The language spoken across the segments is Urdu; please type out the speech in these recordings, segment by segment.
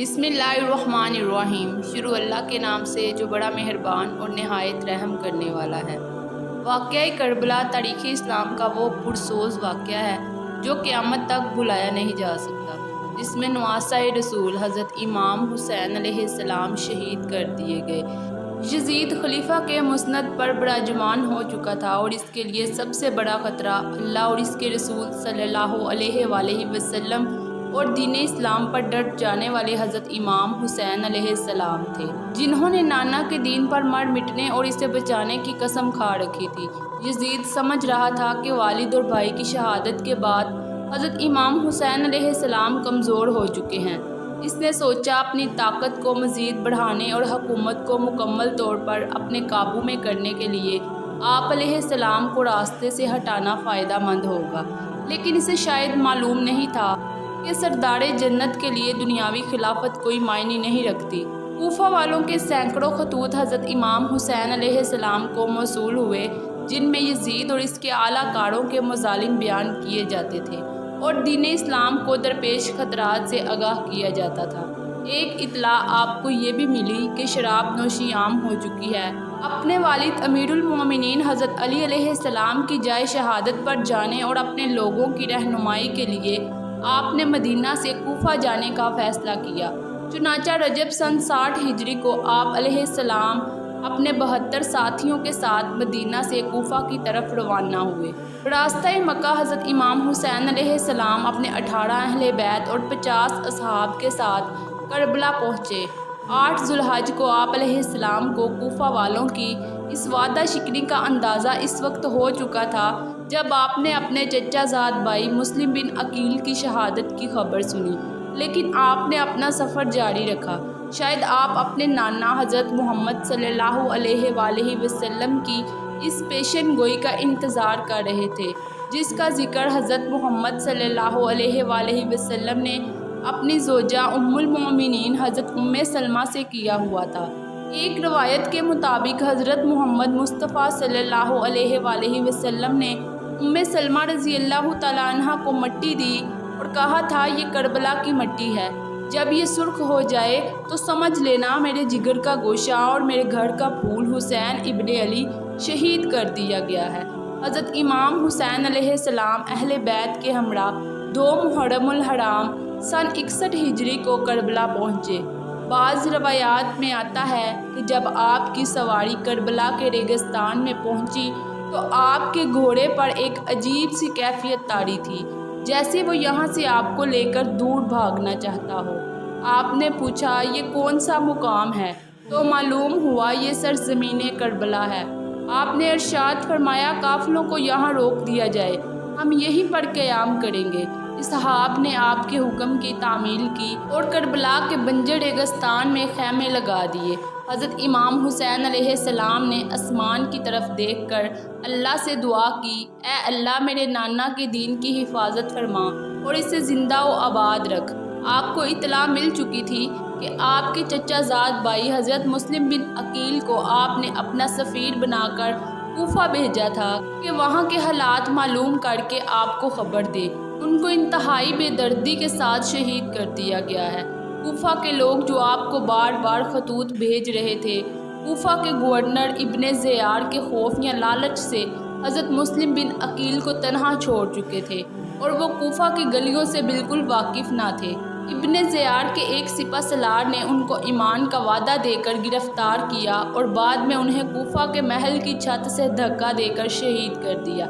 بسم اللہ الرحمن الرحیم۔ شروع اللہ کے نام سے جو بڑا مہربان اور نہایت رحم کرنے والا ہے۔ واقعہ کربلا تاریخ اسلام کا وہ پرسوز واقعہ ہے جو قیامت تک بھلایا نہیں جا سکتا، جس میں نواسہ رسول حضرت امام حسین علیہ السلام شہید کر دیے گئے۔ یزید خلیفہ کے مسند پر براجمان ہو چکا تھا اور اس کے لیے سب سے بڑا خطرہ اللہ اور اس کے رسول صلی اللہ علیہ وآلہ وسلم اور دین اسلام پر ڈٹ جانے والے حضرت امام حسین علیہ السلام تھے، جنہوں نے نانا کے دین پر مر مٹنے اور اسے بچانے کی قسم کھا رکھی تھی۔ یزید سمجھ رہا تھا کہ والد اور بھائی کی شہادت کے بعد حضرت امام حسین علیہ السلام کمزور ہو چکے ہیں۔ اس نے سوچا اپنی طاقت کو مزید بڑھانے اور حکومت کو مکمل طور پر اپنے قابو میں کرنے کے لیے آپ علیہ السلام کو راستے سے ہٹانا فائدہ مند ہوگا، لیکن اسے شاید معلوم نہیں تھا کہ سردار جنت کے لیے دنیاوی خلافت کوئی معنی نہیں رکھتی۔ کوفہ والوں کے سینکڑوں خطوط حضرت امام حسین علیہ السلام کو موصول ہوئے، جن میں یزید اور اس کے اعلیٰ کاروں کے مظالم بیان کیے جاتے تھے اور دین اسلام کو درپیش خطرات سے آگاہ کیا جاتا تھا۔ ایک اطلاع آپ کو یہ بھی ملی کہ شراب نوشی عام ہو چکی ہے۔ اپنے والد امیر المومنین حضرت علی علیہ السلام کی جائے شہادت پر جانے اور اپنے لوگوں کی رہنمائی کے لیے آپ نے مدینہ سے کوفہ جانے کا فیصلہ کیا۔ چنانچہ رجب سن 60 ہجری کو آپ علیہ السلام اپنے 72 ساتھیوں کے ساتھ مدینہ سے کوفہ کی طرف روانہ ہوئے۔ راستہ مکہ حضرت امام حسین علیہ السلام اپنے 18 اہل بیت اور 50 اصحاب کے ساتھ کربلا پہنچے۔ 8 ذوالحج کو آپ علیہ السلام کو کوفہ والوں کی اس وعدہ شکنی کا اندازہ اس وقت ہو چکا تھا جب آپ نے اپنے چچا زاد بھائی مسلم بن عقیل کی شہادت کی خبر سنی، لیکن آپ نے اپنا سفر جاری رکھا۔ شاید آپ اپنے نانا حضرت محمد صلی اللہ علیہ وآلہ وسلم کی اس پیشن گوئی کا انتظار کر رہے تھے جس کا ذکر حضرت محمد صلی اللہ علیہ وآلہ وسلم نے اپنی زوجہ ام المومنین حضرت سلمہ سے کیا ہوا تھا۔ ایک روایت کے مطابق حضرت محمد مصطفیٰ صلی اللہ علیہ وآلہ وسلم نے سلمہ رضی اللہ تعالیٰ عنہ کو مٹی دی اور کہا تھا یہ کربلا کی مٹی ہے، جب یہ سرخ ہو جائے تو سمجھ لینا میرے جگر کا گوشہ اور میرے گھر کا پھول حسین ابن علی شہید کر دیا گیا ہے۔ حضرت امام حسین علیہ السلام اہل بیت کے ہمراہ 2 محرم الحرام سن 61 ہجری کو کربلا پہنچے۔ بعض روایات میں آتا ہے کہ جب آپ کی سواری کربلا کے ریگستان میں پہنچی تو آپ کے گھوڑے پر ایک عجیب سی کیفیت طاری تھی، جیسے وہ یہاں سے آپ کو لے کر دور بھاگنا چاہتا ہو۔ آپ نے پوچھا یہ کون سا مقام ہے تو معلوم ہوا یہ سرزمین کربلا ہے۔ آپ نے ارشاد فرمایا قافلوں کو یہاں روک دیا جائے، ہم یہیں پر قیام کریں گے۔ اصحاب نے آپ کے حکم کی تعمیل کی اور کربلا کے بنجر ریگستان میں خیمے لگا دیے۔ حضرت امام حسین علیہ السلام نے آسمان کی طرف دیکھ کر اللہ سے دعا کی، اے اللہ میرے نانا کے دین کی حفاظت فرما اور اسے زندہ و آباد رکھ۔ آپ کو اطلاع مل چکی تھی کہ آپ کے چچا زاد بھائی حضرت مسلم بن عقیل کو آپ نے اپنا سفیر بنا کر کوفہ بھیجا تھا کہ وہاں کے حالات معلوم کر کے آپ کو خبر دے۔ ان کو انتہائی بے دردی کے ساتھ شہید کر دیا گیا ہے۔ کوفہ کے لوگ جو آپ کو بار بار خطوط بھیج رہے تھے، کوفہ کے گورنر ابن زیار کے خوف یا لالچ سے حضرت مسلم بن عقیل کو تنہا چھوڑ چکے تھے اور وہ کوفہ کی گلیوں سے بالکل واقف نہ تھے۔ ابن زیار کے ایک سپہ سالار نے ان کو ایمان کا وعدہ دے کر گرفتار کیا اور بعد میں انہیں کوفہ کے محل کی چھت سے دھکا دے کر شہید کر دیا۔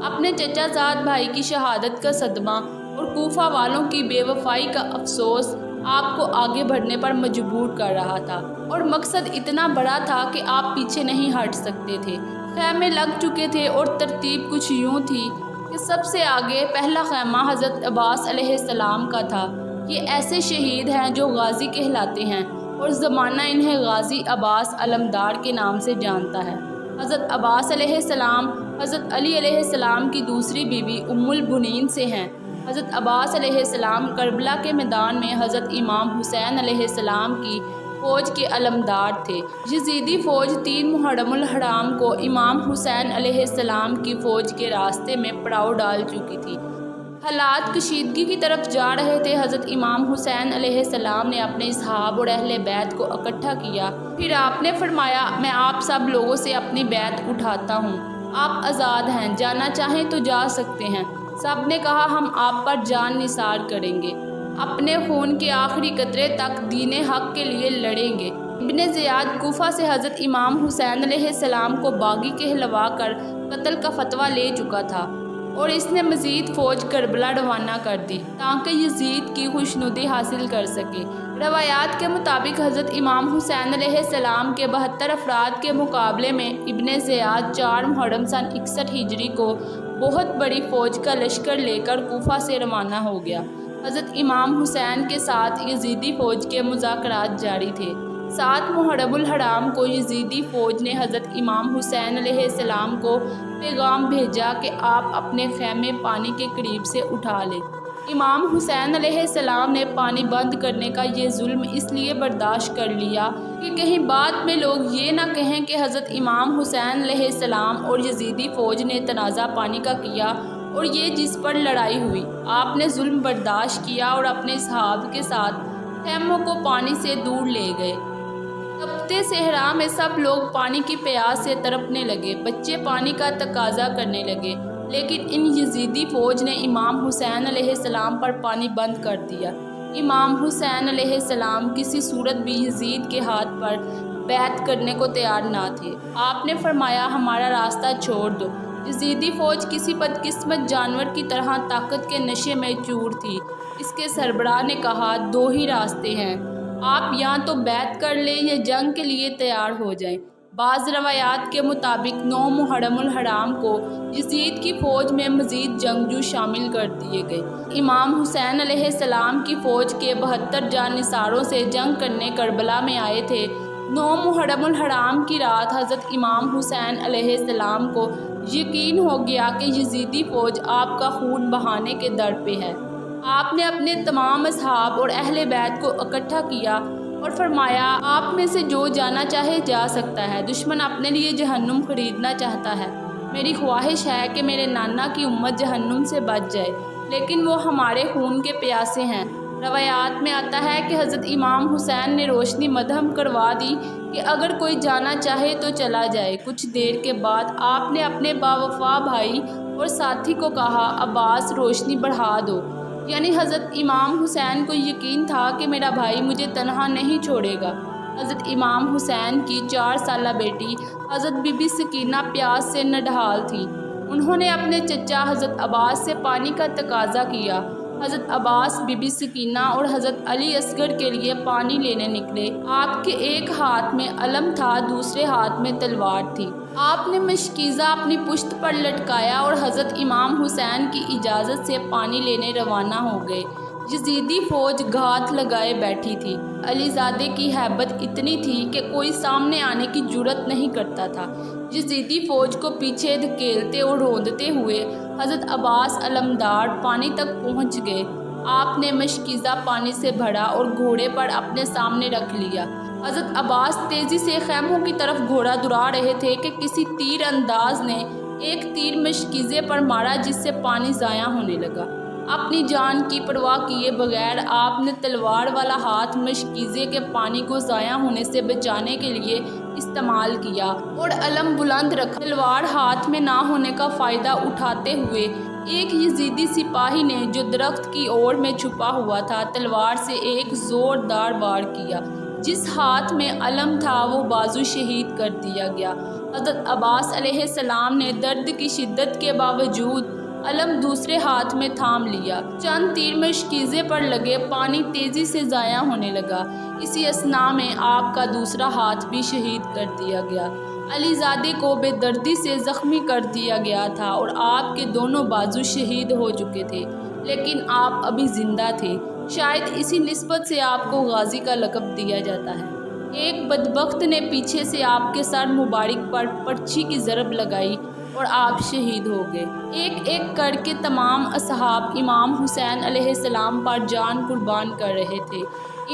اپنے چچا زاد بھائی کی شہادت کا صدمہ اور کوفہ والوں کی بے وفائی کا افسوس آپ کو آگے بڑھنے پر مجبور کر رہا تھا، اور مقصد اتنا بڑا تھا کہ آپ پیچھے نہیں ہٹ سکتے تھے۔ خیمے لگ چکے تھے اور ترتیب کچھ یوں تھی کہ سب سے آگے پہلا خیمہ حضرت عباس علیہ السلام کا تھا۔ یہ ایسے شہید ہیں جو غازی کہلاتے ہیں اور زمانہ انہیں غازی عباس علمدار کے نام سے جانتا ہے۔ حضرت عباس علیہ السلام حضرت علی علیہ السلام کی دوسری بیوی ام البنین سے ہیں۔ حضرت عباس علیہ السلام کربلا کے میدان میں حضرت امام حسین علیہ السلام کی فوج کے علمدار تھے۔ یزیدی فوج 3 محرم الحرام کو امام حسین علیہ السلام کی فوج کے راستے میں پڑاؤ ڈال چکی تھی۔ حالات کشیدگی کی طرف جا رہے تھے۔ حضرت امام حسین علیہ السلام نے اپنے اصحاب اور اہل بیت کو اکٹھا کیا۔ پھر آپ نے فرمایا، میں آپ سب لوگوں سے اپنی بیعت اٹھاتا ہوں، آپ آزاد ہیں، جانا چاہیں تو جا سکتے ہیں۔ سب نے کہا، ہم آپ پر جان نثار کریں گے، اپنے خون کے آخری قطرے تک دین حق کے لیے لڑیں گے۔ ابن زیاد کوفہ سے حضرت امام حسین علیہ السلام کو باغی کہلوا کر قتل کا فتویٰ لے چکا تھا اور اس نے مزید فوج کربلا روانہ کر دی تاکہ یزید کی خوشنودی حاصل کر سکے۔ روایات کے مطابق حضرت امام حسین علیہ السلام کے 72 افراد کے مقابلے میں ابن زیاد 4 محرم سن 61 ہجری کو بہت بڑی فوج کا لشکر لے کر کوفہ سے روانہ ہو گیا۔ حضرت امام حسین کے ساتھ یزیدی فوج کے مذاکرات جاری تھے۔ 7 محرم الحرام کو یزیدی فوج نے حضرت امام حسین علیہ السلام کو پیغام بھیجا کہ آپ اپنے خیمے پانی کے قریب سے اٹھا لیں۔ امام حسین علیہ السلام نے پانی بند کرنے کا یہ ظلم اس لیے برداشت کر لیا کہ کہیں بعد میں لوگ یہ نہ کہیں کہ حضرت امام حسین علیہ السلام اور یزیدی فوج نے تنازع پانی کا کیا اور یہ جس پر لڑائی ہوئی۔ آپ نے ظلم برداشت کیا اور اپنے اصحاب کے ساتھ خیموں کو پانی سے دور لے گئے۔ تپتے صحرا میں سب لوگ پانی کی پیاس سے تڑپنے لگے، بچے پانی کا تقاضا کرنے لگے، لیکن ان یزیدی فوج نے امام حسین علیہ السلام پر پانی بند کر دیا۔ امام حسین علیہ السلام کسی صورت بھی یزید کے ہاتھ پر بیعت کرنے کو تیار نہ تھے۔ آپ نے فرمایا، ہمارا راستہ چھوڑ دو۔ یزیدی فوج کسی بدقسمت جانور کی طرح طاقت کے نشے میں چور تھی۔ اس کے سربراہ نے کہا، 2 ہی راستے ہیں، آپ یا تو بیعت کر لیں یا جنگ کے لیے تیار ہو جائیں۔ بعض روایات کے مطابق 9 محرم الحرام کو یزید کی فوج میں مزید جنگجو شامل کر دیے گئے۔ امام حسین علیہ السلام کی فوج کے 72 جانثاروں سے جنگ کرنے کربلا میں آئے تھے۔ 9 محرم الحرام کی رات حضرت امام حسین علیہ السلام کو یقین ہو گیا کہ یزیدی فوج آپ کا خون بہانے کے در پہ ہے۔ آپ نے اپنے تمام اصحاب اور اہل بیت کو اکٹھا کیا اور فرمایا، آپ میں سے جو جانا چاہے جا سکتا ہے، دشمن اپنے لیے جہنم خریدنا چاہتا ہے۔ میری خواہش ہے کہ میرے نانا کی امت جہنم سے بچ جائے، لیکن وہ ہمارے خون کے پیاسے ہیں۔ روایات میں آتا ہے کہ حضرت امام حسین نے روشنی مدھم کروا دی کہ اگر کوئی جانا چاہے تو چلا جائے۔ کچھ دیر کے بعد آپ نے اپنے باوفا بھائی اور ساتھی کو کہا، عباس، روشنی بڑھا دو۔ یعنی حضرت امام حسین کو یقین تھا کہ میرا بھائی مجھے تنہا نہیں چھوڑے گا۔ حضرت امام حسین کی 4 سالہ بیٹی حضرت بی بی سکینہ پیاس سے نڈھال تھی۔ انہوں نے اپنے چچا حضرت عباس سے پانی کا تقاضا کیا۔ حضرت عباس، بی بی سکینہ اور حضرت علی اصغر کے لیے پانی لینے نکلے۔ آپ کے ایک ہاتھ میں علم تھا، دوسرے ہاتھ میں تلوار تھی۔ آپ نے مشکیزہ اپنی پشت پر لٹکایا اور حضرت امام حسین کی اجازت سے پانی لینے روانہ ہو گئے۔ یزیدی فوج گھات لگائے بیٹھی تھی۔ علی زادے کی ہیبت اتنی تھی کہ کوئی سامنے آنے کی جرأت نہیں کرتا تھا۔ یزیدی فوج کو پیچھے دھکیلتے اور روندتے ہوئے حضرت عباس علمدار پانی تک پہنچ گئے۔ آپ نے مشکیزہ پانی سے بھرا اور گھوڑے پر اپنے سامنے رکھ لیا۔ حضرت عباس تیزی سے خیموں کی طرف گھوڑا دوڑا رہے تھے کہ کسی تیر انداز نے ایک تیر مشکیزے پر مارا، جس سے پانی ضائع ہونے لگا۔ اپنی جان کی پرواہ کیے بغیر آپ نے تلوار والا ہاتھ مشکیزے کے پانی کو ضائع ہونے سے بچانے کے لیے استعمال کیا اور علم بلند رکھا۔ تلوار ہاتھ میں نہ ہونے کا فائدہ اٹھاتے ہوئے ایک یزیدی سپاہی نے، جو درخت کی اوڑ میں چھپا ہوا تھا، تلوار سے ایک زوردار وار کیا۔ جس ہاتھ میں علم تھا وہ بازو شہید کر دیا گیا۔ حضرت عباس علیہ السلام نے درد کی شدت کے باوجود علم دوسرے ہاتھ میں تھام لیا۔ چند تیر مشکیزے پر لگے، پانی تیزی سے ضائع ہونے لگا۔ اسی اثناء میں آپ کا دوسرا ہاتھ بھی شہید کر دیا گیا۔ علی زادے کو بے دردی سے زخمی کر دیا گیا تھا اور آپ کے دونوں بازو شہید ہو چکے تھے، لیکن آپ ابھی زندہ تھے۔ شاید اسی نسبت سے آپ کو غازی کا لقب دیا جاتا ہے۔ ایک بدبخت نے پیچھے سے آپ کے سر مبارک پر پرچھی کی ضرب لگائی اور آپ شہید ہو گئے۔ ایک ایک کر کے تمام اصحاب امام حسین علیہ السلام پر جان قربان کر رہے تھے۔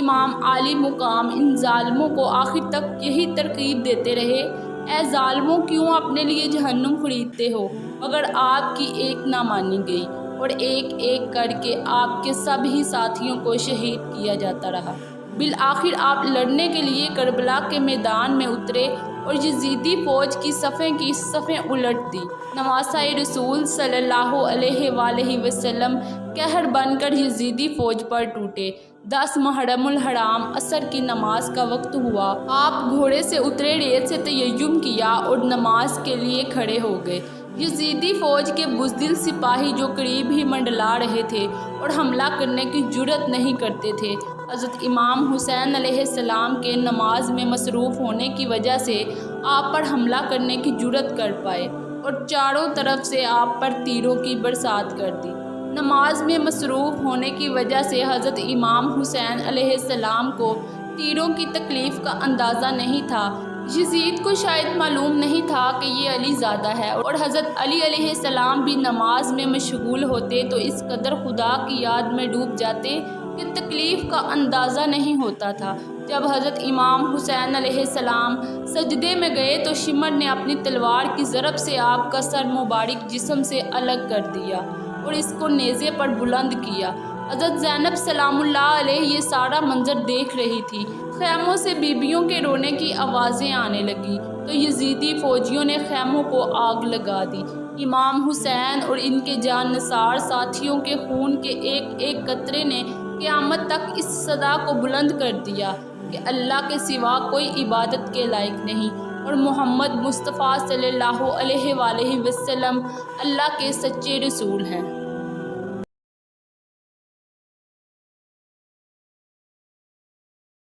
امام عالی مقام ان ظالموں کو آخر تک یہی ترغیب دیتے رہے، اے ظالموں، کیوں اپنے لیے جہنم خریدتے ہو؟ مگر آپ کی ایک نہ مانی گئی اور اور ایک ایک کر کے آپ کے سبھی ساتھیوں کو شہید کیا جاتا رہا۔ بالآخر آپ لڑنے کے لیے کربلا کے میدان میں اترے اور یزیدی فوج کی صفیں الٹ دی۔ نواسۂ رسول صلی اللہ علیہ وآلہ وسلم قہر بن کر یزیدی فوج پر ٹوٹے۔ 10 محرم الحرام عصر کی نماز کا وقت ہوا۔ آپ گھوڑے سے اترے، ریت سے تیمم کیا اور نماز کے لیے کھڑے ہو گئے۔ یزیدی فوج کے بزدل سپاہی جو قریب ہی منڈلا رہے تھے اور حملہ کرنے کی جرأت نہیں کرتے تھے، حضرت امام حسین علیہ السلام کے نماز میں مصروف ہونے کی وجہ سے آپ پر حملہ کرنے کی جرأت کر پائے اور چاروں طرف سے آپ پر تیروں کی برسات کر دی۔ نماز میں مصروف ہونے کی وجہ سے حضرت امام حسین علیہ السلام کو تیروں کی تکلیف کا اندازہ نہیں تھا۔ یزید کو شاید معلوم نہیں تھا کہ یہ علی زادہ ہے، اور حضرت علی علیہ السلام بھی نماز میں مشغول ہوتے تو اس قدر خدا کی یاد میں ڈوب جاتے کہ تکلیف کا اندازہ نہیں ہوتا تھا۔ جب حضرت امام حسین علیہ السلام سجدے میں گئے تو شمر نے اپنی تلوار کی ضرب سے آپ کا سر مبارک جسم سے الگ کر دیا اور اس کو نیزے پر بلند کیا۔ حضرت زینب سلام اللہ علیہ یہ سارا منظر دیکھ رہی تھی۔ خیموں سے بیبیوں کے رونے کی آوازیں آنے لگیں تو یزیدی فوجیوں نے خیموں کو آگ لگا دی۔ امام حسین اور ان کے جان نثار ساتھیوں کے خون کے ایک ایک قطرے نے قیامت تک اس صدا کو بلند کر دیا کہ اللہ کے سوا کوئی عبادت کے لائق نہیں اور محمد مصطفیٰ صلی اللہ علیہ وآلہ وسلم اللہ کے سچے رسول ہیں۔